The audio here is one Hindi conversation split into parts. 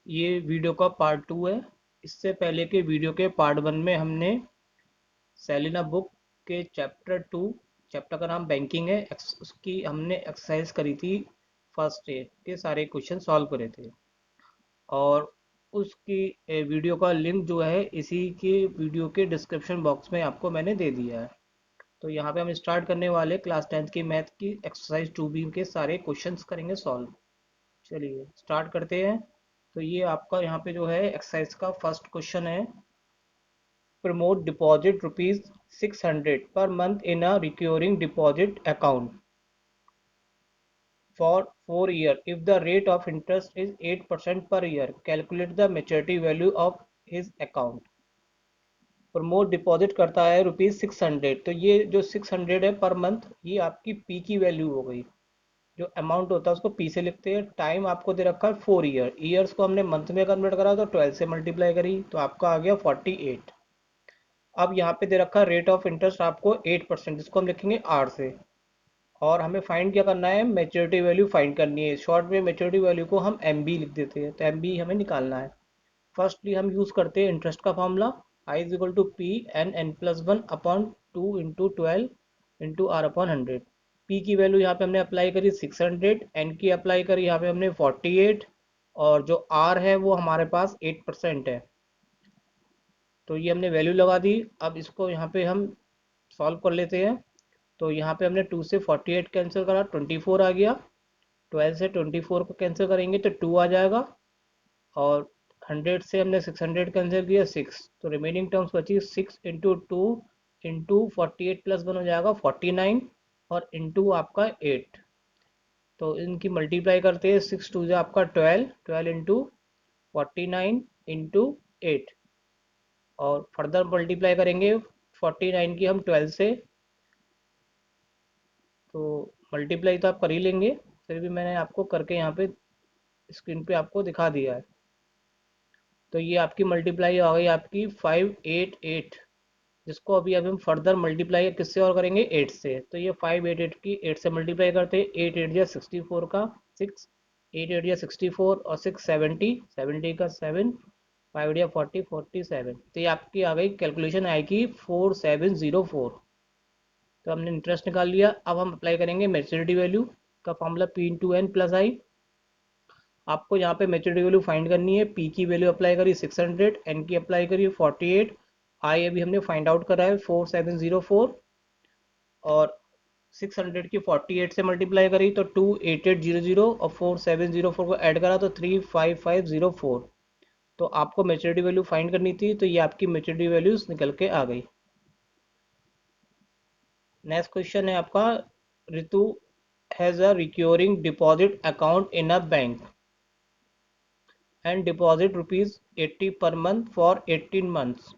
ये वीडियो का पार्ट 2 है। इससे पहले के वीडियो के पार्ट 1 में हमने सेलिना बुक के चैप्टर का नाम बैंकिंग है, उसकी हमने एक्सरसाइज करी थी। फर्स्ट डे के सारे क्वेश्चन सॉल्व करे थे, और उसकी वीडियो का लिंक जो है इसी के वीडियो के डिस्क्रिप्शन बॉक्स में आपको मैंने दे दिया है। तो यहाँ पे हम स्टार्ट करने वाले क्लास 10th की मैथ की एक्सरसाइज 2B के सारे क्वेश्चंस करेंगे सॉल्व। चलिए स्टार्ट करते हैं। तो ये आपका यहाँ पे जो है एक्सरसाइज का फर्स्ट क्वेश्चन है। Promote deposit ₹600 per month in a recurring deposit account for 4 years. If the rate of interest is 8% per year, calculate the maturity value of his account. Promote deposit करता है ₹600। तो ये जो 600 है पर मंथ, ये आपकी पी की वैल्यू हो गई। जो अमाउंट होता है उसको पी से लिखते हैं। टाइम आपको दे रखा है 4 ईयर। ईयर्स को हमने मंथ में कन्वर्ट करा तो 12 से मल्टीप्लाई करी तो आपका आ गया 48। अब यहाँ पे दे रखा है रेट ऑफ इंटरेस्ट आपको 8%, जिसको हम लिखेंगे आर से। और हमें फाइंड क्या करना है, मेच्योरिटी वैल्यू फाइंड करनी है। शॉर्ट में मेच्योरिटी वैल्यू को हम एम बी लिख देते हैं, तो एम बी हमें निकालना है। फर्स्टली हम यूज़ करते हैं इंटरेस्ट का formula, I is equal to P N N plus one upon 2 into 12 into R upon 100। P की वैल्यू यहाँ पे हमने अप्लाई करी 600, एन की अप्लाई करी यहाँ पे हमने 48, और जो आर है वो हमारे पास 8% है। तो ये हमने वैल्यू लगा दी। अब इसको यहाँ पे हम सॉल्व कर लेते हैं। तो यहाँ पे हमने 2 से 48 कैंसिल करा, 24 आ गया। 12 से 24 को कैंसिल करेंगे तो 2 आ जाएगा, और 100 से हमने 600 कैंसिल किया 6, तो रिमेनिंग टर्म्स बची 6 इंटू 2 इंटू 48 प्लस 1 हो जाएगा 49, और इंटू आपका 8। तो इनकी मल्टीप्लाई करते हैं, 6 2 जो आपका 12, 12 इंटू 49 इंटू 8, और फर्दर मल्टीप्लाई करेंगे 49 की हम 12 से। तो मल्टीप्लाई तो आप कर ही लेंगे, फिर भी मैंने आपको करके यहाँ पे स्क्रीन पे आपको दिखा दिया है। तो ये आपकी मल्टीप्लाई आ गई आपकी 588, जिसको अभी अभी हम फर्दर मल्टीप्लाई किससे और करेंगे, 8 से। तो ये 588 की 8 से मल्टीप्लाई करते हैं, 8 8 या 64 का 6, 8 8 या 64, और 6 70, 70 का 7, 5 या 40, 47। तो ये आपकी आ गई, कैलकुलेशन आएगी 4704। तो हमने इंटरेस्ट निकाल लिया। अब हम अप्लाई करेंगे मेच्योरिटी वैल्यू का formula, P into N plus I. आपको यहाँ पे मेच्योरिटी वैल्यू फाइंड करनी है। पी की वैल्यू अप्लाई करी 600, एन की अप्लाई करी 48, आई अभी हमने फाइंड आउट करा है 4704, और 600 की 48 से मल्टीप्लाई करी तो 28800, और 4704 को ऐड करा तो 35504। तो आपको मेच्योरिटी वैल्यू फाइंड करनी थी, तो ये आपकी मेच्योरिटी वैल्यूज निकल के आ गई। नेक्स्ट क्वेश्चन है आपका, Ritu has a recurring deposit account in a bank and deposit ₹80 per month for 18 months.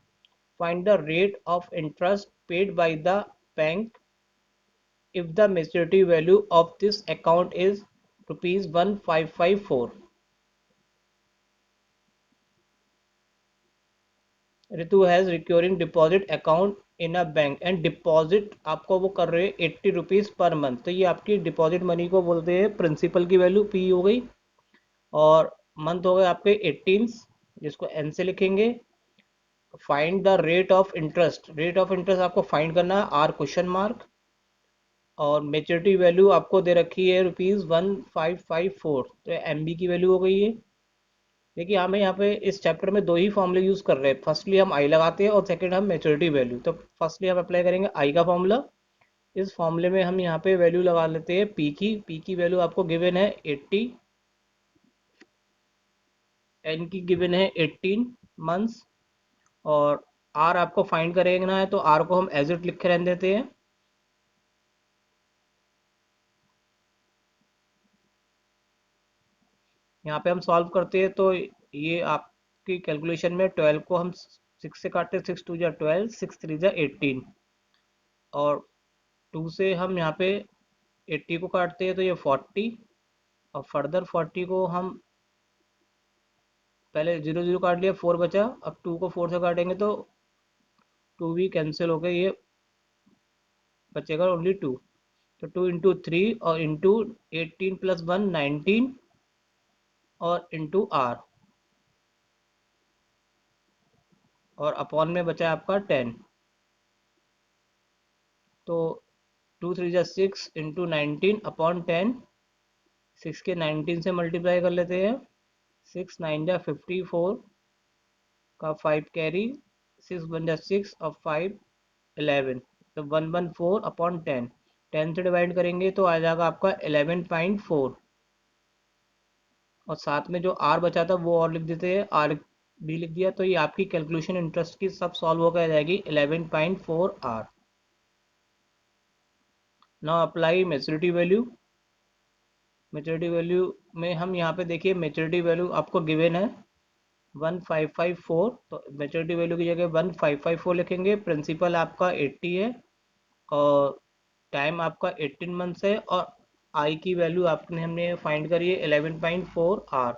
Find the rate of interest paid by the bank if the maturity value of this account is ₹1554. Ritu has recurring deposit account in a bank and deposit आपको वो कर रहे हैं ₹80 पर मंथ। तो ये आपकी डिपॉजिट मनी को बोलते हैं, प्रिंसिपल की वैल्यू पी हो गई, और मंथ हो गए आपके 18, जिसको एन से लिखेंगे। Find the rate of interest, rate of interest आपको फाइंड करना है, आर क्वेश्चन मार्क। और मेच्योरिटी वैल्यू आपको दे रखी है ₹1554, तो एम बी की वैल्यू हो गई है। देखिए हमें यहाँ पे इस चैप्टर में दो ही फॉर्मूले यूज़ कर रहे हैं। फर्स्टली हम आई लगाते हैं, और सेकंड हम मेच्योरिटी वैल्यू। तो फर्स्टली हम अप्लाई करेंगे आई का फॉर्मूला। इस फॉर्मूले में हम यहाँ पे वैल्यू लगा लेते हैं पी की वैल्यू आपको गिवन है 80, एन की गिवन है 18 मंथ्स, और आर आपको फाइंड करेंगे है, तो आर को हम एज इट लिख के रहने देते हैं। यहाँ पे हम सॉल्व करते हैं तो ये आपकी कैलकुलेशन में 12 को हम 6 से काटते हैं, 6 2 जा 12, 6 3 जा 18, और 2 से हम यहाँ पे 80 को काटते हैं तो ये 40, और फर्दर 40 को हम पहले 0 0 काट लिया, 4 बचा। अब 2 को 4 से काटेंगे तो 2 भी कैंसिल हो गए, ये बचेगा ओनली 2। तो 2 इंटू 3 और इंटू 18 प्लस 1 19, और इंटू आर। और अपॉन में बचा आपका 10। तो 2 3 जा 6 इंटू 19/10। 6 के 19 से मल्टीप्लाई कर लेते हैं। 6 9 जा 54 का 5 कैरी। 6 1 जा 6 और 5 11। तो 114/10। 10 से डिवाइड करेंगे तो आ जाएगा आपका 11.4। और साथ में जो आर बचा था वो और लिख देते हैं, आर भी लिख दिया। तो ये आपकी कैलकुलेशन इंटरेस्ट की सब सॉल्व होकर आ जाएगी 11.4 R. Now apply maturity value. Maturity value में हम यहाँ पे देखिए मेच्योरिटी वैल्यू आपको गिवन है 1554। तो मेच्योरिटी वैल्यू की जगह 1554 लिखेंगे। प्रिंसिपल आपका 80 है और टाइम आपका 18 मंथ्स है और आई की वैल्यू आपने हमने फाइंड करी है 11.4 आर।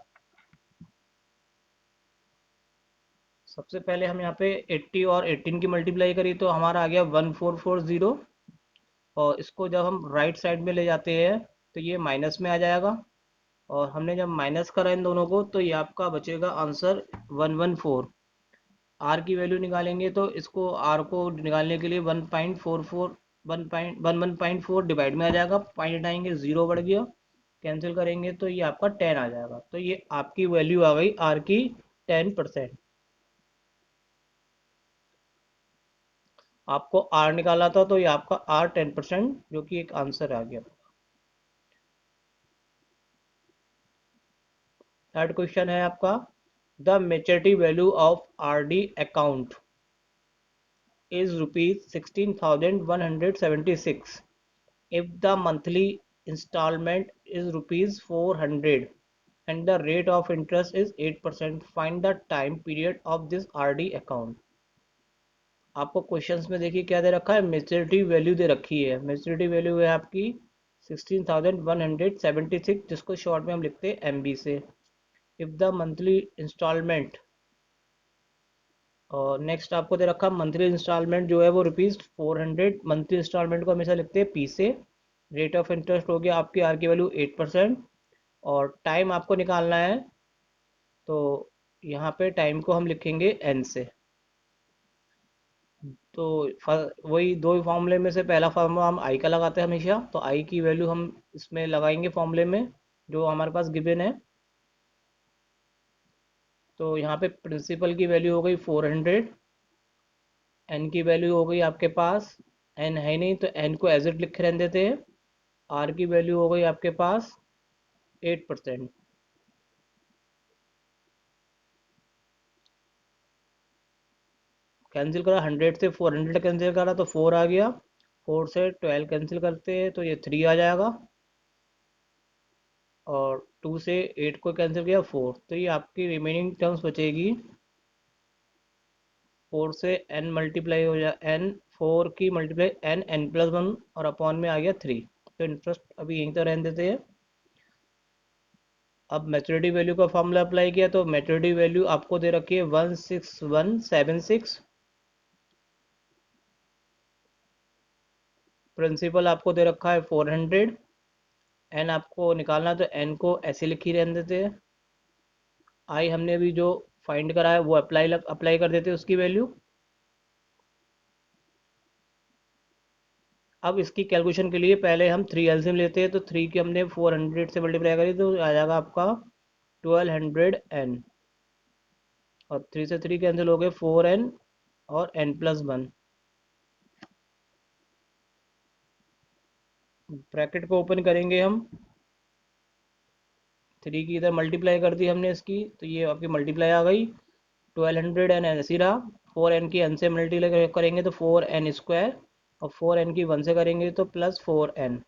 सबसे पहले हम यहाँ पे 80 और 18 की मल्टीप्लाई करी तो हमारा आ गया 1440। और इसको जब हम राइट साइड में ले जाते हैं तो ये माइनस में आ जाएगा। और हमने जब माइनस करा इन दोनों को तो ये आपका बचेगा आंसर 114। आर की वैल्यू निकालेंगे तो इसको आर को निकालने के लिए 1.44 1.11.4 डिवाइड में आ जाएगा। पॉइंट हटाएंगे 0 बढ़ गया। कैंसिल करेंगे तो ये आपका 10 आ जाएगा। तो ये आपकी वैल्यू आ गई आर की 10%। आपको आर निकाला था तो ये आपका आर 10% जो कि एक आंसर आ गया। थर्ड क्वेश्चन है आपका, the maturity value of R D account is rupees 16,176 if the monthly installment is rupees 400 and the rate of interest is 8%. Find the time period of this RD account. आपको क्वेश्चंस में देखिए क्या दे रखा है, मेच्योरिटी वैल्यू दे रखी है। मेच्योरिटी वैल्यू है आपकी 16,176 जिसको शॉर्ट में हम लिखते हैं MB से। इफ द मंथली इंस्टॉलमेंट और नेक्स्ट आपको दे रखा मंथली इंस्टॉलमेंट जो है वो ₹400। मंथली इंस्टॉलमेंट को हमेशा लिखते हैं P से। रेट ऑफ इंटरेस्ट हो गया आपकी आर की वैल्यू 8%। और टाइम आपको निकालना है तो यहाँ पे टाइम को हम लिखेंगे N से। तो वही दो फॉर्मूले में से पहला फार्मूला हम आई का लगाते हैं हमेशा। तो आई की वैल्यू हम इसमें लगाएंगे फॉर्मूले में जो हमारे पास गिवन है। तो यहाँ पे प्रिंसिपल की वैल्यू हो गई 400। एन की वैल्यू हो गई आपके पास, एन है नहीं तो एन को एज इट लिखे रहने देते हैं। आर की वैल्यू हो गई आपके पास 8%। कैंसिल करा 100 से 400 कैंसिल करा तो 4 आ गया। 4 से 12 कैंसिल करते हैं तो ये 3 आ जाएगा। और 2 से 8 को कैंसिल किया 4। तो ये आपकी रिमेनिंग टर्म्स बचेगी। 4 से n मल्टीप्लाई हो जाए n, 4 की मल्टीप्लाई n+1 और अपॉन में आ गया 3। तो इंटरेस्ट अभी यहीं तो रहने देते हैं। अब मैच्योरिटी वैल्यू का फॉर्मूला अप्लाई किया तो मैच्योरिटी वैल्यू आपको दे रखी है 16176। प्रिंसिपल आपको दे रखा है 400। एन आपको निकालना तो एन को ऐसे लिखी रहने देते हैं। आई हमने अभी जो फाइंड करा है वो अप्लाई कर देते हैं उसकी वैल्यू। अब इसकी कैलकुलेशन के लिए पहले हम 3 एलसीएम लेते हैं। तो 3 की हमने 400 से मल्टीप्लाई करी तो आ जाएगा आपका 1200n। और 3 से 3 कैंसिल हो गए 4n और n+1। ब्रैकेट को ओपन करेंगे हम। 3 की इधर मल्टीप्लाई कर दी हमने इसकी तो ये आपकी मल्टीप्लाई आ गई। 1200 एन ऐसी रहा। 4n की n से मल्टीप्लाई करेंगे तो 4n² और 4n की 1 से करेंगे तो +4n।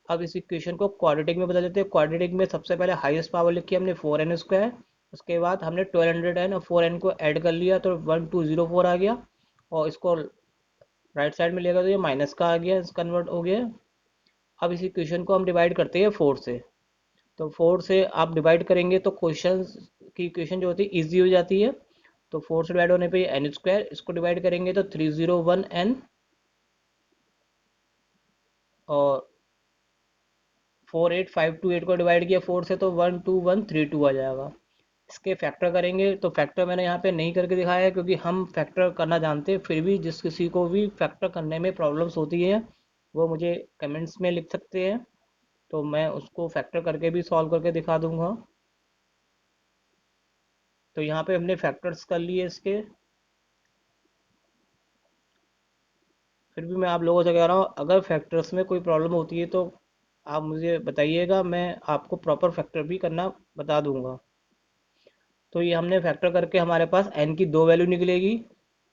अब इस इक्वेशन को क्वाड्रेटिक में बदल देते हैं। क्वाड्रेटिक में सबसे पहले हाईएस्ट पावर लिखी हमने 4n²। उसके बाद हमने 1200n और 4n को ऐड कर लिया तो 1204 आ गया। और इसको राइट साइड में लेगा तो ये माइनस का आ गया, कन्वर्ट हो गया। अब इस इक्वेशन को हम डिवाइड करते हैं 4 से। तो 4 से आप डिवाइड करेंगे तो क्वेश्चन की इक्वेशन जो होती है ईजी हो जाती है। तो 4 से डिवाइड होने पे n², इसको डिवाइड करेंगे तो 301n। और 48528 को डिवाइड किया 4 से तो 12132 आ जाएगा। इसके फैक्टर करेंगे तो फैक्टर मैंने यहाँ पे नहीं करके दिखाया है क्योंकि हम फैक्टर करना जानते हैं, फिर भी जिस किसी को भी फैक्टर करने में प्रॉब्लम्स होती है वो मुझे कमेंट्स में लिख सकते हैं, तो मैं उसको फैक्टर करके भी सॉल्व करके दिखा दूंगा। तो यहाँ पे हमने फैक्टर्स कर लिए इसके। फिर भी मैं आप लोगों से कह रहा हूँ, अगर फैक्टर्स में कोई प्रॉब्लम होती है तो आप मुझे बताइएगा, मैं आपको प्रॉपर फैक्टर भी करना बता दूंगा। तो ये हमने फैक्टर करके हमारे पास n की दो वैल्यू निकलेगी।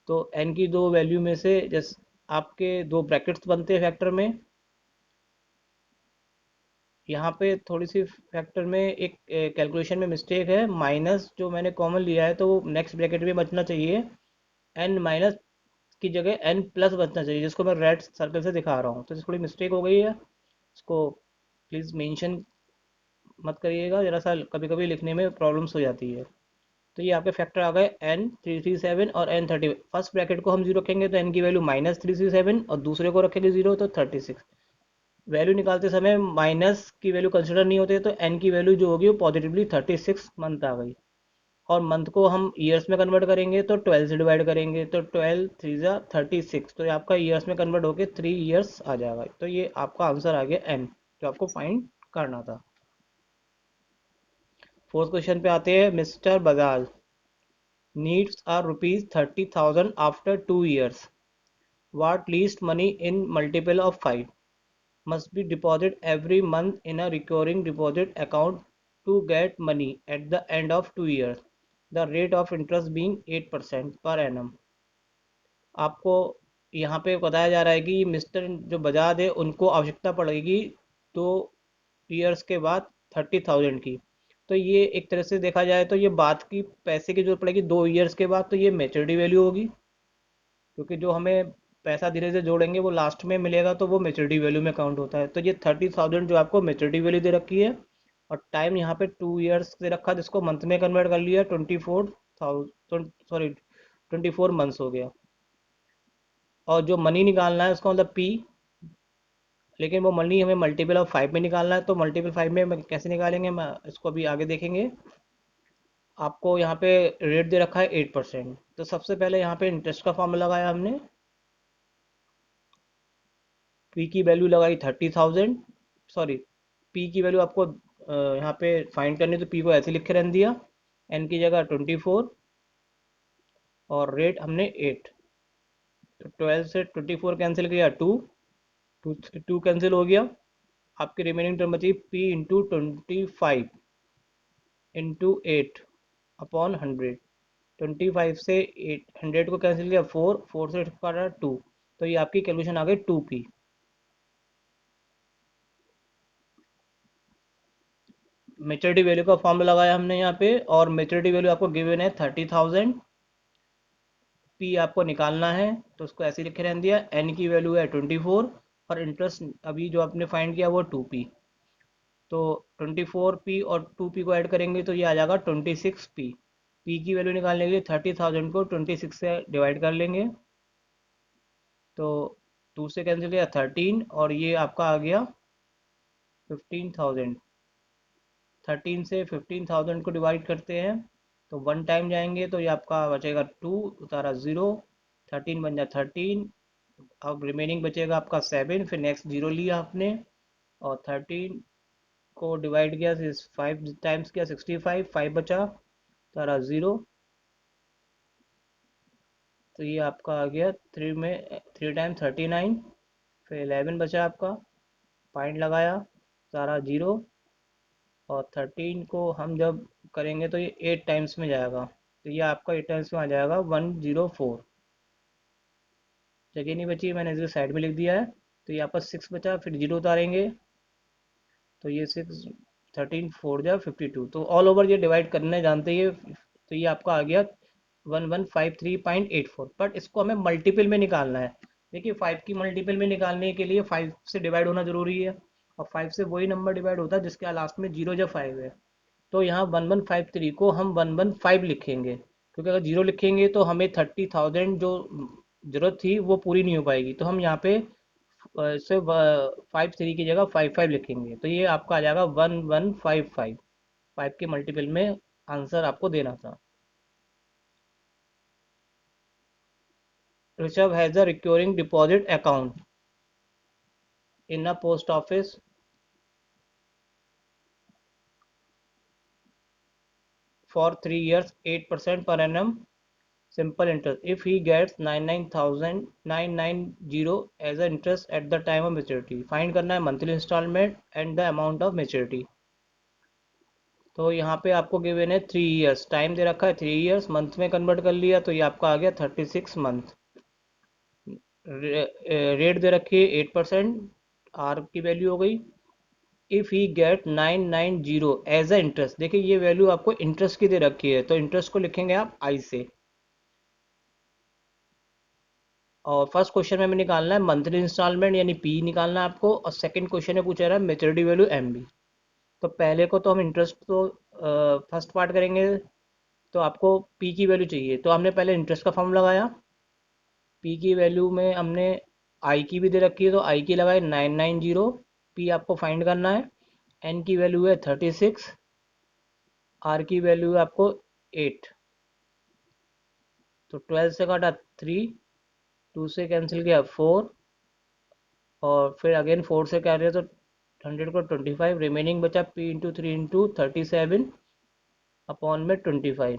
तो n की दो वैल्यू में से जैसे आपके दो ब्रैकेट्स बनते हैं फैक्टर में, यहाँ पे थोड़ी सी फैक्टर में एक कैलकुलेशन में मिस्टेक है, माइनस जो मैंने कॉमन लिया है तो वो नेक्स्ट ब्रैकेट में बचना चाहिए, n माइनस की जगह n प्लस बचना चाहिए, जिसको मैं रेड सर्कल से दिखा रहा हूँ। तो थोड़ी मिस्टेक हो गई है, इसको प्लीज़ मेंशन मत करिएगा, जरा सा कभी कभी लिखने में प्रॉब्लम्स हो जाती है। तो ये आपके फैक्टर आ गए n337 और n30। फर्स्ट ब्रैकेट को हम जीरो रखेंगे तो n की वैल्यू -337 और दूसरे को रखेंगे जीरो तो 36। वैल्यू निकालते समय माइनस की वैल्यू कंसिडर नहीं होते, तो n की वैल्यू जो होगी वो पॉजिटिवली 36 मंथ आ गई। और मंथ को हम ईयर्स में कन्वर्ट करेंगे तो 12 से डिवाइड करेंगे तो 12 थ्री ज़ा 36, तो ये आपका ईयर्स में कन्वर्ट होके 3 ईयर्स आ जाएगा। तो ये आपका आंसर आ गया n, जो आपको फाइंड करना था। फोर्थ क्वेश्चन पे आते हैं। Mister Bajaj needs are rupees 30,000 after 2 years. What least money in multiple of 5 must be deposited every month in a recurring deposit account to get money at the end of 2 years. The rate of interest being 8% per annum. आपको यहाँ पे बताया जा रहा है कि मिस्टर जो बजाज है उनको आवश्यकता पड़ेगी 2 ईयर्स के बाद 30,000 की। तो ये एक तरह से देखा जाए तो ये बात की पैसे की जरूरत पड़ेगी 2 ईयर्स के बाद, तो ये मेच्योरिटी वैल्यू होगी, क्योंकि जो हमें पैसा धीरे धीरे जोड़ेंगे वो लास्ट में मिलेगा तो वो मेच्योरिटी वैल्यू में काउंट होता है। तो ये 30,000 जो आपको मेच्योरिटी वैल्यू दे रखी है, और टाइम यहाँ पे 2 ईयर्स दे रखा है, जिसको मंथ में कन्वर्ट कर लिया 24,000, सॉरी 24 मंथ्स हो गया। और जो मनी निकालना है उसका मतलब पी, लेकिन वो मनी हमें मल्टीपल ऑफ 5 में निकालना है, तो मल्टीपल 5 में कैसे निकालेंगे मैं इसको अभी आगे देखेंगे। आपको यहाँ पे रेट दे रखा है 8%। तो सबसे पहले यहाँ पे इंटरेस्ट का फॉर्मूला लगाया हमने, पी की वैल्यू लगाई 30,000, सॉरी पी की वैल्यू आपको यहाँ पे फाइंड करनी, तो पी को ऐसे लिख के रख दिया, एन की जगह 24 और रेट हमने 8। तो 12 से 24 कैंसिल किया, टू टू कैंसिल हो गया, आपकी रिमेनिंग टर्म बची पी इंटू 25 इंटू 8 अपॉन 100। 25 से 100 को कैंसिल किया, 4 से काटा 2, तो ये आपकी कैलकुलेशन आ गई 2p। मेच्योरिटी वैल्यू का फॉर्मूला लगाया हमने यहाँ पे, और मेच्योरिटी वैल्यू आपको गिवन है 30,000, पी आपको निकालना है तो उसको ऐसे लिखे रहने दिया, एन की वैल्यू है 24 और इंटरेस्ट अभी जो आपने फाइंड किया वो 2p। तो 24p और 2p को ऐड करेंगे तो ये आ जाएगा 26p। p की वैल्यू निकालने के लिए 30,000 को 26 से डिवाइड कर लेंगे, तो 2 से कैंसिल किया 13 और ये आपका आ गया 15,000। 13 से 15,000 को डिवाइड करते हैं तो 1 टाइम जाएंगे तो ये आपका बचेगा 2, उतारा 0, 13 बन जाए 13, अब रिमेनिंग बचेगा आपका 7, फिर नेक्स्ट 0 लिया आपने और 13 को डिवाइड किया 5 टाइम्स किया 65, 5 बचा, उतारा 0, तो ये आपका आ गया 3 में 3 टाइम 39, फिर 11 बचा आपका, पॉइंट लगाया, सारा 0, और 13 को हम जब करेंगे तो ये 8 टाइम्स में जाएगा, तो ये आपका 8 टाइम्स में आ जाएगा 104। जगह नहीं बची, मैंने इसे साइड में लिख दिया है, तो ये आपका 6 बचा, फिर 0 उतारेंगे तो ये 6, 13 4 जा 52, तो ऑल ओवर ये डिवाइड करने जानते ही, तो ये आपका आ गया 1153.84। बट इसको हमें मल्टीपल में निकालना है। देखिए 5 की मल्टीपल में निकालने के लिए 5 से डिवाइड होना जरूरी है, और 5 से वही नंबर डिवाइड होता है जिसके लास्ट में 0 या 5 है। तो यहाँ 1153 को हम 115 लिखेंगे, क्योंकि अगर 0 लिखेंगे तो हमें 30,000 जो जरूरत थी वो पूरी नहीं हो पाएगी, तो हम यहाँ पे से 53 की जगह 55 लिखेंगे, तो ये आपका आ जाएगा 1155, 5 के मल्टीपल में आंसर आपको देना था। Rishabh has a recurring deposit account in a post office for 3 years, 8% per annum, simple interest. If he gets 99,990 as an interest at the time of maturity, find करना है monthly instalment and the amount of maturity. तो यहाँ पे आपको गिवन है 3 इयर्स, टाइम दे रखा है 3 इयर्स, मंथ में कन्वर्ट कर लिया तो ये आपका आ गया 36 मंथ। रेट दे रखी है 8%, आर की वैल्यू हो गई। If he get 990 as a interest, देखिए ये वैल्यू आपको इंटरेस्ट की दे रखी है तो इंटरेस्ट को लिखेंगे आप आई से। और फर्स्ट क्वेश्चन में हमें निकालना है मंथली इंस्टॉलमेंट यानी पी निकालना है आपको, और सेकंड क्वेश्चन में पूछा रहा है मेच्योरिटी वैल्यू एम बी। तो पहले को तो हम इंटरेस्ट तो फर्स्ट पार्ट करेंगे, तो आपको पी की वैल्यू चाहिए तो हमने पहले इंटरेस्ट का फॉर्म लगाया। पी की वैल्यू में हमने आई की भी दे रखी है तो आई की लगाई 990। पी आपको फाइंड करना है। एन की वैल्यू है 36, आर की वैल्यू है आपको 8। तो 12 से काटा 3, 2 से कैंसिल किया 4, और फिर अगेन 4 से क्या रहे तो 100 को 25, रिमेनिंग बचा पी इंटू 3 इंटू 37 अपॉन में 25।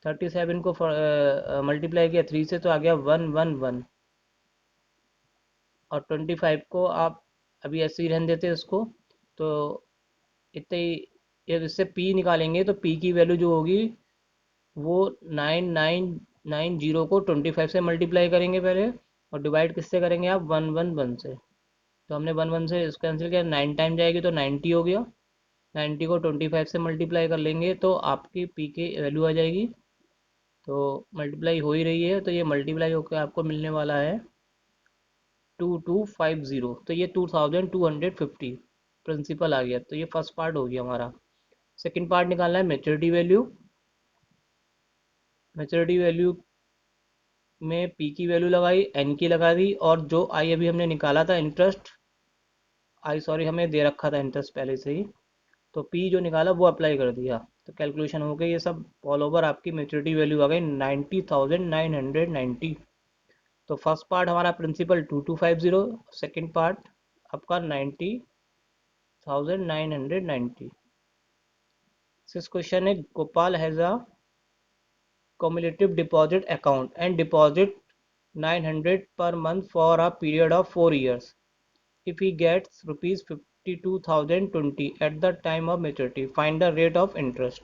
37 को मल्टीप्लाई किया 3 से तो आ गया 111, और 25 को आप अभी ऐसे ही रहने देते हैं उसको। तो इतने ही, ये इससे पी निकालेंगे तो पी की वैल्यू जो होगी वो 9990 को 25 से मल्टीप्लाई करेंगे पहले, और डिवाइड किससे करेंगे आप 111 से। तो हमने 1 1 से इसको कैंसिल किया, 9 टाइम जाएगी तो 90 हो गया। 90 को 25 से मल्टीप्लाई कर लेंगे तो आपकी पी की वैल्यू आ जाएगी। तो मल्टीप्लाई हो ही रही है तो ये मल्टीप्लाई होकर आपको मिलने वाला है 2250। तो ये 2250 प्रिंसिपल आ गया। तो ये फर्स्ट पार्ट हो गया हमारा। सेकंड पार्ट निकालना है मेच्योरिटी वैल्यू। मेच्योरिटी वैल्यू में पी की वैल्यू लगाई, एन की लगा दी, और जो आई अभी हमने निकाला था इंटरेस्ट, आई सॉरी हमें दे रखा था इंटरेस्ट पहले से ही, तो पी जो निकाला वो अप्लाई कर दिया। तो कैलकुलेशन हो गई, ये सब ऑल ओवर आपकी मेच्योरिटी वैल्यू आ गई 90,990। तो फर्स्ट पार्ट हमारा प्रिंसिपल 2250, सेकेंड पार्ट आपका 90,990। दिस क्वेश्चन है Gopal has a cumulative deposit account and deposit 900 per month for a period of 4 years. If he gets rupees 52,020 at the time of maturity, find the rate of interest.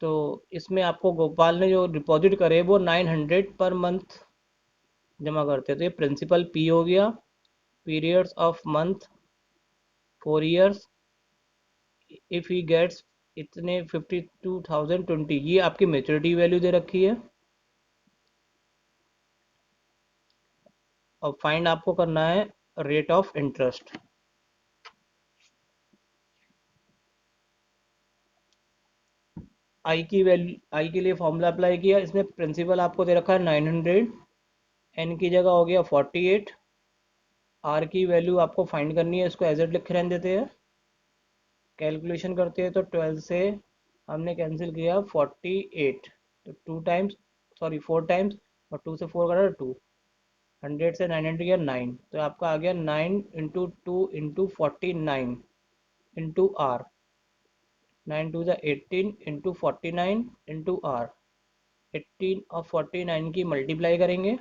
तो इसमें आपको गोपाल ने जो डिपॉजिट करे वो 900 पर मंथ जमा करते, तो ये प्रिंसिपल पी हो गया। Periods of month 4 years. If he gets इतने 52,020, ये आपकी मेच्योरिटी वैल्यू दे रखी है। और फाइंड आपको करना है रेट ऑफ इंटरेस्ट। आई की वैल्यू, आई के लिए फॉर्मूला अप्लाई किया, इसमें प्रिंसिपल आपको दे रखा है 900, एन की जगह हो गया 48, आर की वैल्यू आपको फाइंड करनी है, इसको एज इट लिख रहने देते हैं। कैलकुलेशन करते हैं तो 12 से हमने कैंसिल किया 48, तो 2 टाइम्स, सॉरी 4 टाइम्स, और 2 से 4 करा 2, 100 से 900 किया 9, तो आपका आ गया 9 into 2 into 49 into R. 9 two ज़ा 18 इंटू 49 इंटू आर। 18 और 49 की मल्टीप्लाई करेंगे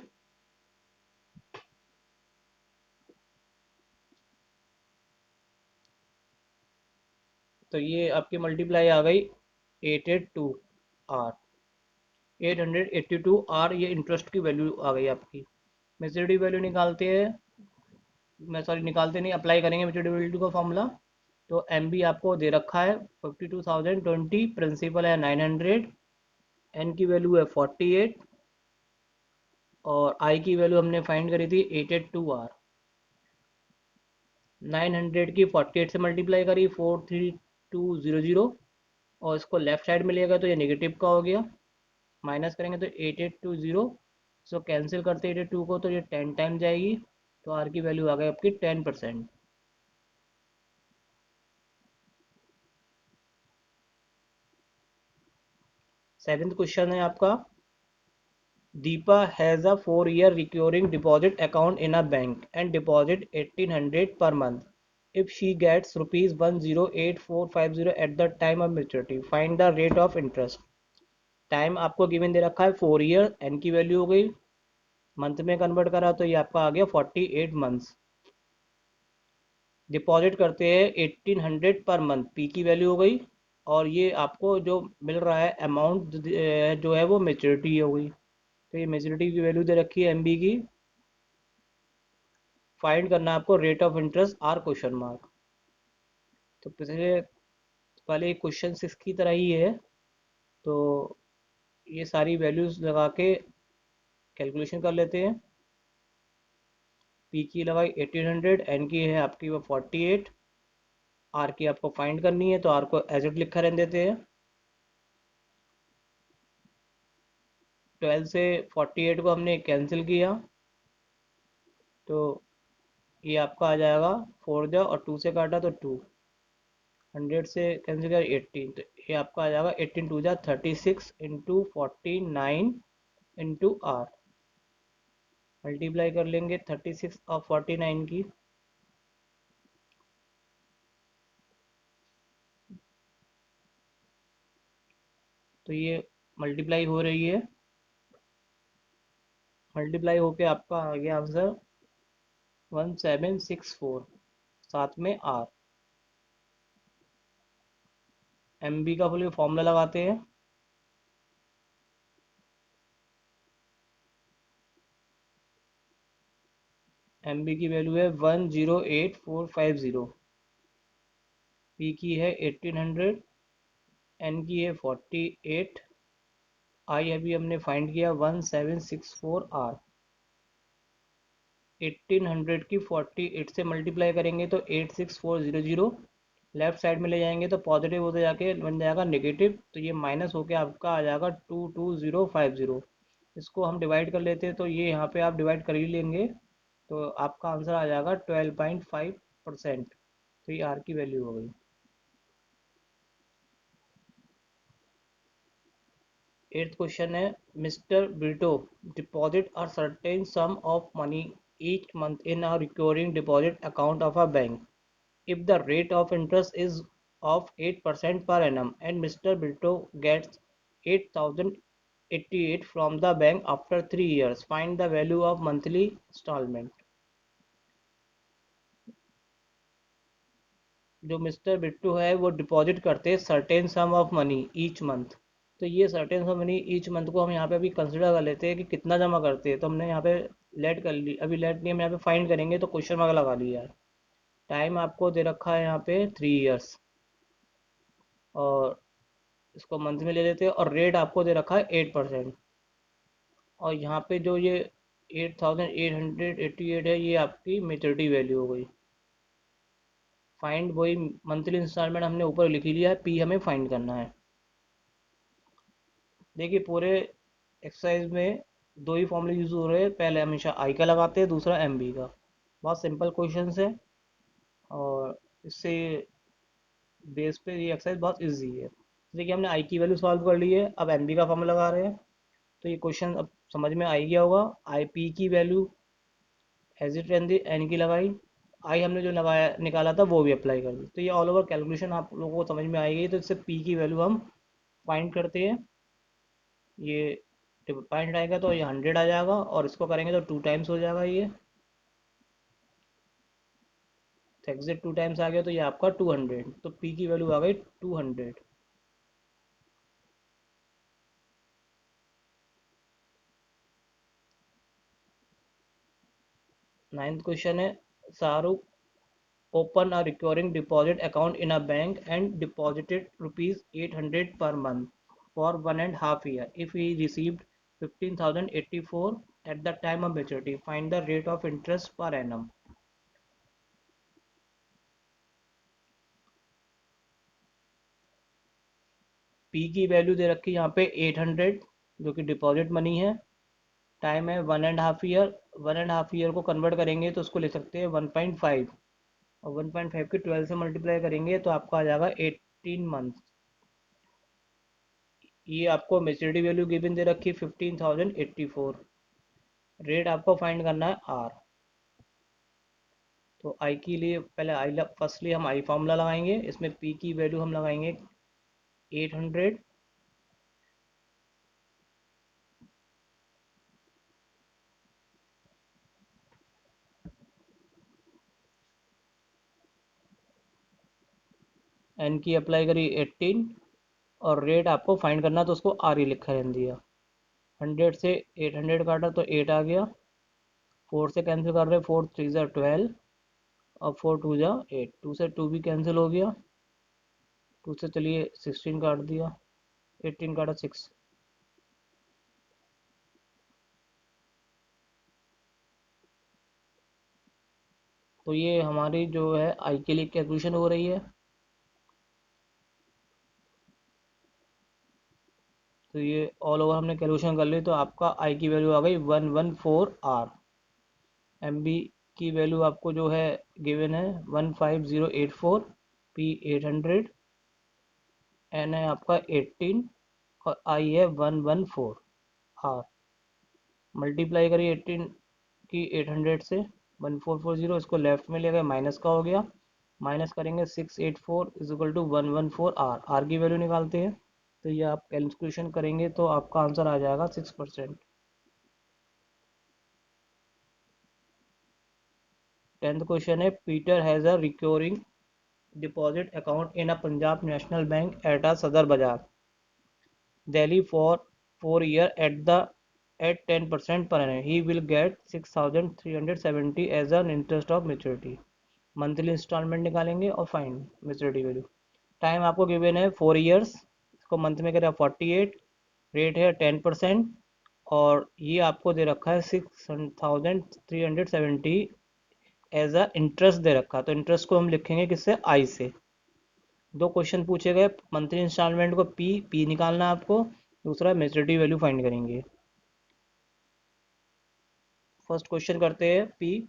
तो ये आपकी मल्टीप्लाई आ गई 882 आर। 882 आर ये इंटरेस्ट की वैल्यू आ गई आपकी। मेच्योरिटी वैल्यू निकालते हैं, मैं सॉरी निकालते नहीं, अप्लाई करेंगे मेच्योरिटी वैल्यू का फॉर्मूला। तो एम बी आपको दे रखा है 52,020, प्रिंसिपल है 900, एन की वैल्यू है 48, और आई की वैल्यू हमने फाइंड करी थी 882 आर। 900 की 48 से मल्टीप्लाई करी 43200, और इसको लेफ्ट साइड में लिएगा तो ये नेगेटिव का हो गया, माइनस करेंगे तो 8820। सो कैंसिल करते 82 को तो ये 10 टाइम जाएगी, तो आर की वैल्यू आ गई आपकी 10%। सेवेंथ क्वेश्चन है आपका, Deepa has a 4 year recurring deposit account in a bank and deposit 1800 per month. If she gets rupees 108450 at the time of maturity, find the rate of interest. Time आपको गिवन दे रखा है 4 year, एन की वैल्यू हो गई, मंथ में कन्वर्ट करा तो ये आपका आ गया 48 months। डिपॉजिट करते हैं 1800 पर मंथ, पी की वैल्यू हो गई, और ये आपको जो मिल रहा है अमाउंट जो है वो मेच्योरिटी हो गई। तो ये मेच्योरिटी की वैल्यू दे रखी है एमबी की। फाइंड करना है आपको rate of interest R question mark. तो पिछले वाले क्वेश्चन की तरह ही है, तो ये सारी वैल्यूज लगा के कैलकुलेशन कर लेते हैं। पी की लगाई 1800, एन की है आपकी वो 48, आर की आपको फाइंड करनी है तो आर को एज इट लिखा रहने देते हैं। 12 से 48 को हमने कैंसिल किया तो ये आपका आ जाएगा 4 जा और 2 से काटा तो 2, 100 से कैंसिल कर 18, तो ये आपका आ जाएगा 18 2 जा 36 इंटू 49 इंटू आर। मल्टीप्लाई कर लेंगे 36 और 49 की, तो ये मल्टीप्लाई हो रही है, मल्टीप्लाई होके आपका आ गया आंसर 1764, साथ में आर। एम बी का फुल फॉर्मूला लगाते हैं। एम बी की वैल्यू है 108450, पी की है 1800, एन की है 48, आई अभी हमने फाइंड किया 1764 आर। 1800 की 48 से मल्टीप्लाई करेंगे तो 86400, लेफ्ट साइड में ले जाएंगे तो पॉजिटिव होते जाके बन जाएगा नेगेटिव, तो ये माइनस होके आपका आ जाएगा 22050। इसको हम डिवाइड कर लेते हैं तो ये यहाँ पे आप डिवाइड कर ही लेंगे, तो आपका आंसर आ जाएगा 12.5%। तो ये आर की वैल्यू हो गई। एट्थ क्वेश्चन है, mister Brito deposit a certain sum of money each month in a recurring deposit account of a bank. If the rate of interest is of 8% per annum and Mr. Brito gets 8,088 from the bank after 3 years, find the value of monthly installment. जो मिस्टर बिट्टू है वो डिपॉजिट करते हैं certain sum of money each month. तो ये certain sum money each month को हम यहाँ पे अभी कंसिडर कर लेते हैं कि कितना जमा करते हैं, तो हमने यहाँ पे लेट कर ली, अभी लेट नहीं हम यहाँ पे फाइंड करेंगे तो क्वेश्चन मार्क लगा लिया है। टाइम आपको दे रखा है यहाँ पे 3 years, और इसको मंथ में ले लेते हैं, और रेट आपको दे रखा है 8%। और यहाँ पे जो ये 8888 है ये आपकी मेच्योरिटी वैल्यू हो गई। फाइंड वही मंथली इंस्टॉलमेंट हमने ऊपर लिख ही लिया है, पी हमें फाइंड करना है। देखिए पूरे एक्सरसाइज में दो ही फॉर्मूले यूज हो रहे हैं, पहले हमेशा आई का लगाते हैं, दूसरा एम बी का। बहुत सिंपल क्वेश्चन है, और इससे बेस पे ये एक्सरसाइज बहुत इजी है। देखिए हमने आई की वैल्यू सॉल्व कर ली है, अब एम बी का फॉर्मूला लगा रहे हैं, तो ये क्वेश्चन अब समझ में आ ही गया होगा। आई पी की वैल्यू एज इट रहती, एन की लगाई, आई हमने जो लगाया निकाला था वो भी अप्लाई कर दी, तो ये ऑल ओवर कैलकुलेशन आप लोगों को समझ में आएगी। तो इससे पी की वैल्यू हम फाइंड करते हैं, ये पॉइंट आएगा तो ये 100 आ जाएगा, और इसको करेंगे तो 2 टाइम्स हो जाएगा ये, तो एग्जिट 2 टाइम्स आ गया तो ये आपका 200, तो पी की वैल्यू आ गई 200। नाइन्थ क्वेश्चन है, Shahrukh open a recurring deposit account in a bank and deposited rupees 800 per month for 1.5 years. If he received 15,084 at the time of maturity, find the rate of interest per annum. P की वैल्यू दे रखी है यहाँ पे 800, जो कि डिपॉजिट मनी है। टाइम है 1.5 year, 1.5 year को कन्वर्ट करेंगे तो उसको ले सकते हैं 1.5, और 1.5 की 12 से मल्टीप्लाई करेंगे तो आपका आ जाएगा 18 मंथ। ये आपको मेच्योरिटी वैल्यू गिवन दे रखी है 15,084। रेट आपको फाइंड करना है आर। तो आई के लिए पहले फर्स्टली हम आई फार्मूला लगाएंगे। इसमें पी की वैल्यू हम लगाएंगे 800, एन की अप्लाई करी 18, और रेट आपको फाइंड करना तो उसको आर ही लिखा रहने दिया। 100 से 800 काटा तो 8 आ गया। 4 से कैंसिल कर रहे, 4 3 ज़ा 12, और 4 2 ज़ा 8, 2 से 2 भी कैंसिल हो गया। 2 से चलिए 16 काट दिया, 18 काटा 6। तो ये हमारी जो है आई के लिए कैलकुलेशन हो रही है। तो ये ऑल ओवर हमने कैलकुलेशन कर ली, तो आपका आई की वैल्यू आ गई 114 आर। एम बी की वैल्यू आपको जो है गिवन है 15084, पी 800, एन है आपका 18, और आई है 114 आर। मल्टीप्लाई करिए 18 की 800 से, 1440, इसको लेफ्ट में ले गए, माइनस का हो गया। माइनस करेंगे 684 is equal to 114 R. R की वैल्यू निकालते हैं। तो ये आप कैलकुलेशन करेंगे तो आपका आंसर आ जाएगा 6%। 10th क्वेश्चन है, Peter has a recurring deposit account in a Punjab national bank at a सदर बाजार Delhi for 4 year at 10% per annum. He will get 6,370 as an interest of maturity. Monthly instalment निकालेंगे और फाइन मेच्योरिटी वैल्यू। टाइम आपको गिवन है 4 years, इसको मंथ में करें 48, रेट है 10%, और ये आपको दे रखा है 6,370 एज अ इंटरेस्ट दे रखा है। तो इंटरेस्ट को हम लिखेंगे किससे, आई से। दो क्वेश्चन पूछे गए, मंथली इंस्टॉलमेंट को पी निकालना है आपको, दूसरा मेच्योरिटी वैल्यू फाइंड करेंगे। फर्स्ट क्वेश्चन करते हैं पी।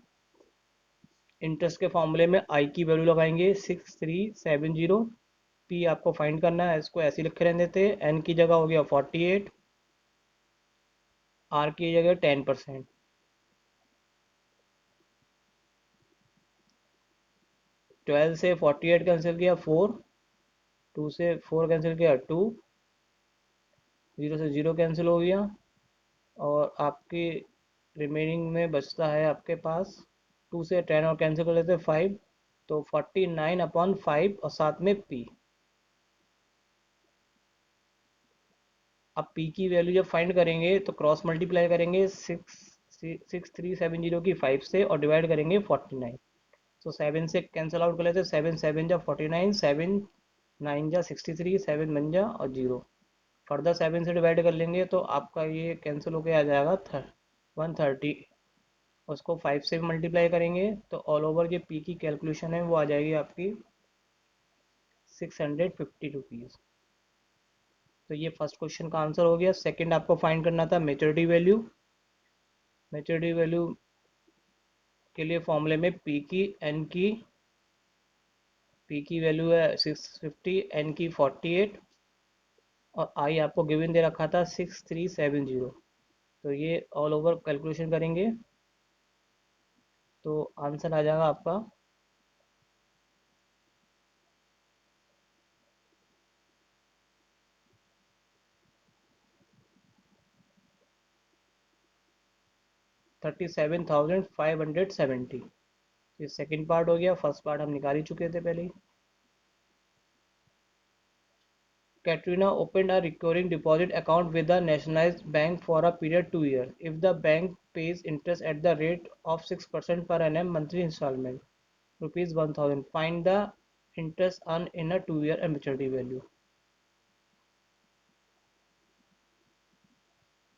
इंटरेस्ट के फॉर्मूले में आई की वैल्यू लगाएंगे 6370। पी आपको फाइंड करना है, इसको ऐसे लिखे रहने देते हैं। एन की जगह हो गया 48, आर की जगह 10%। 12 से 48 कैंसिल किया 4, 2 से 4 कैंसिल किया 2, 0 से 0 कैंसिल हो गया, और आपकी रिमेनिंग में बचता है आपके पास 2 से 10 और कैंसिल कर लेते हैं 5, तो 49/5, और साथ में पी। अब पी की वैल्यू जब फाइंड करेंगे तो क्रॉस मल्टीप्लाई करेंगे 6,370 की 5 से, और डिवाइड करेंगे 49। तो 7 से कैंसिल आउट कर लेते हैं, 7 7 जा 49, 7 9 जा 63, 7 1 जा और 0। फर्दर 7 से डिवाइड कर लेंगे तो आपका ये कैंसिल होकर आ जाएगा 130। उसको 5 से मल्टीप्लाई करेंगे तो ऑल ओवर जो पी की कैलकुलेशन है वो आ जाएगी आपकी 650 रुपीज़। तो ये फर्स्ट क्वेश्चन का आंसर हो गया। सेकंड आपको फाइंड करना था मेच्योरिटी वैल्यू। मेच्योरिटी वैल्यू के लिए फॉर्मूले में पी की वैल्यू है 650, एन की 48, और आई आपको गिवन दे रखा था 6370। तो ये ऑल ओवर कैलकुलेशन करेंगे तो आंसर आ जाएगा आपका 37,570। ये सेकंड पार्ट हो गया, फर्स्ट पार्ट हम निकाल ही चुके थे पहले ही। Katrina opened a recurring deposit account with a nationalized bank for a period 2 years. If the bank pays interest at the rate of 6% per annum monthly installment, rupees 1,000. Find the interest earned in a 2 year and maturity value.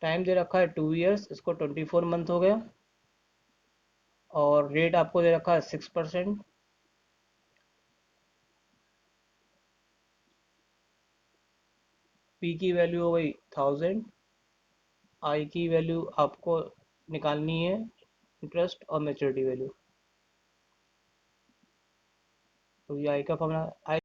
Time दे रखा है 2 years, इसको 24 मंथ हो गया, और रेट आपको दे रखा है 6%। पी की वैल्यू हो गई 1000। आई की वैल्यू आपको निकालनी है, इंटरेस्ट और मेच्योरिटी वैल्यू। तो ये आई का फॉर्मूला, आई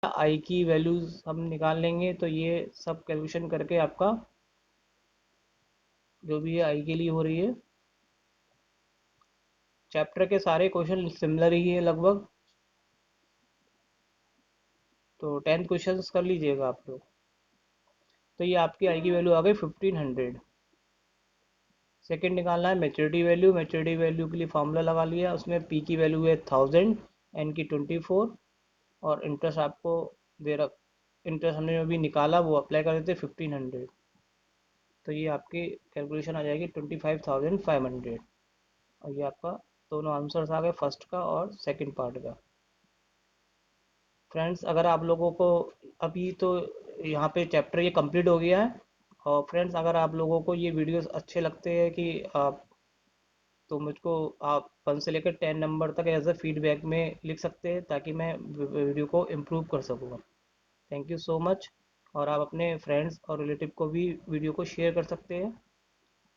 आई की वैल्यूज हम निकाल लेंगे। तो ये सब कैलकुलेशन करके आपका जो भी है आई के लिए हो रही है। चैप्टर के सारे क्वेश्चन सिमिलर ही है लगभग, तो 10 क्वेश्चंस कर लीजिएगा आप लोग। तो ये आपकी आई की वैल्यू आ गई 1500। सेकंड निकालना है मैच्योरिटी वैल्यू। मैच्योरिटी वैल्यू के लिए फार्मूला लगा लिया, उसमें पी की वैल्यू है 1000, एन की 24, और इंटरेस्ट आपको दे रख इंटरेस्ट हमने अभी निकाला वो अप्लाई कर देते 1500। तो ये आपकी कैलकुलेशन आ जाएगी 25,500। और ये आपका दोनों आंसर्स आ गए, फर्स्ट का और सेकंड पार्ट का। फ्रेंड्स अगर आप लोगों को अभी तो यहाँ पे चैप्टर ये कंप्लीट हो गया है। और फ्रेंड्स अगर आप लोगों को ये वीडियोस अच्छे लगते हैं कि आप, तो मुझको आप 1 से लेकर 10 नंबर तक एज अ फीडबैक में लिख सकते हैं, ताकि मैं वीडियो को इम्प्रूव कर सकूँ। Thank you so much. और आप अपने फ्रेंड्स और रिलेटिव को भी वीडियो को शेयर कर सकते हैं।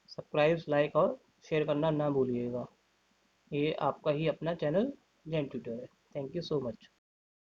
सब्सक्राइब, लाइक और शेयर करना ना भूलिएगा। ये आपका ही अपना चैनल जेन ट्यूटर है। Thank you so much.